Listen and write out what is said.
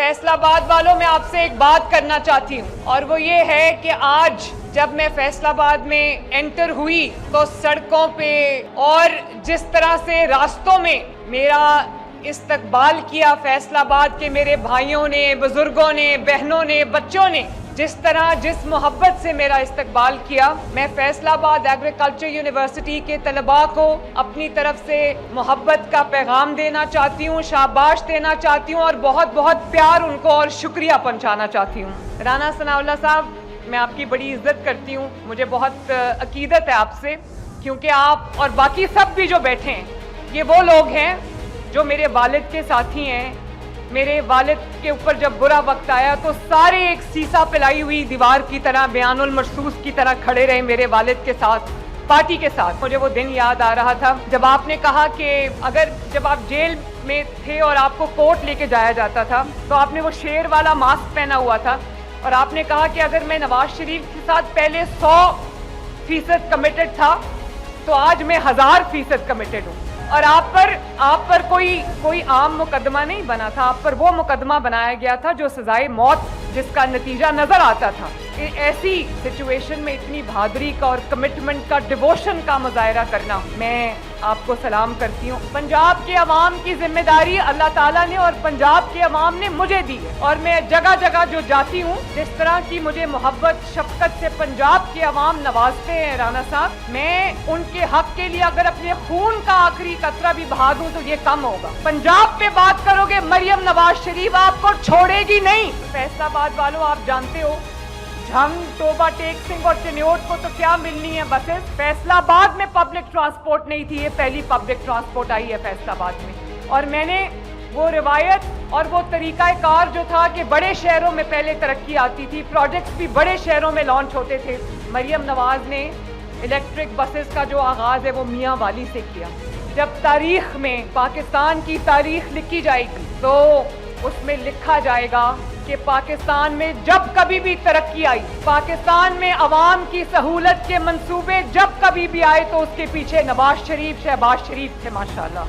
फैसला आबाद वालों मैं आपसे एक बात करना चाहती हूँ और वो ये है कि आज जब मैं फैसलाबाद में एंटर हुई तो सड़कों पे और जिस तरह से रास्तों में मेरा इस्तकबाल किया फैसलाबाद के मेरे भाइयों ने, बुजुर्गों ने, बहनों ने, बच्चों ने जिस तरह जिस मोहब्बत से मेरा इस्तकबाल किया, मैं फैसलाबाद एग्रीकल्चर यूनिवर्सिटी के तलबा को अपनी तरफ से मोहब्बत का पैगाम देना चाहती हूँ, शाबाश देना चाहती हूँ और बहुत बहुत प्यार उनको और शुक्रिया पहुँचाना चाहती हूँ। राना सनाउल्लाह साहब, मैं आपकी बड़ी इज्जत करती हूँ, मुझे बहुत अकीदत है आपसे, क्योंकि आप और बाकी सब भी जो बैठे हैं ये वो लोग हैं जो मेरे वालिद के साथी हैं। मेरे वालिद के ऊपर जब बुरा वक्त आया तो सारे एक सीसा पिलाई हुई दीवार की तरह, बयानुल मरसूस की तरह खड़े रहे मेरे वालिद के साथ, पार्टी के साथ। मुझे वो दिन याद आ रहा था जब आपने कहा कि अगर जब आप जेल में थे और आपको कोर्ट लेके जाया जाता था तो आपने वो शेर वाला मास्क पहना हुआ था और आपने कहा कि अगर मैं नवाज शरीफ के साथ पहले 100% कमिटेड था तो आज मैं 1000% कमिटेड हूँ। और आप पर कोई आम मुकदमा नहीं बना था, आप पर वो मुकदमा बनाया गया था जो सजाए मौत जिसका नतीजा नजर आता था। ऐसी सिचुएशन में इतनी बहादुरी का और कमिटमेंट का, डिवोशन का मुजाहरा करना, मैं आपको सलाम करती हूँ। पंजाब के अवाम की जिम्मेदारी अल्लाह ताला ने और पंजाब के अवाम ने मुझे दी है और मैं जगह जगह जो जाती हूँ, जिस तरह की मुझे मोहब्बत शफकत से पंजाब के अवाम नवाजते हैं राना साहब, मैं उनके हक के लिए अगर अपने खून का आखिरी कतरा भी बहा दूं तो ये कम होगा। पंजाब पे बात करोगे, मरियम नवाज शरीफ आपको छोड़ेगी नहीं। फैसलाबाद वालों, आप जानते हो झंग, टोबा, टेक सिंह और चिन्योट को तो क्या मिलनी है बसेस। फैसलाबाद में पब्लिक ट्रांसपोर्ट नहीं थी, ये पहली पब्लिक ट्रांसपोर्ट आई है फैसलाबाद में। और मैंने वो रिवायत और वो तरीकाकार जो था कि बड़े शहरों में पहले तरक्की आती थी, प्रोजेक्ट्स भी बड़े शहरों में लॉन्च होते थे, मरियम नवाज ने इलेक्ट्रिक बसेस का जो आगाज है वो मियाँ वाली से किया। जब तारीख में पाकिस्तान की तारीख लिखी जाएगी तो उसमें लिखा जाएगा कि पाकिस्तान में जब कभी भी तरक्की आई, पाकिस्तान में अवाम की सहूलत के मंसूबे जब कभी भी आए तो उसके पीछे नवाज शरीफ, शहबाज शरीफ थे माशाल्लाह।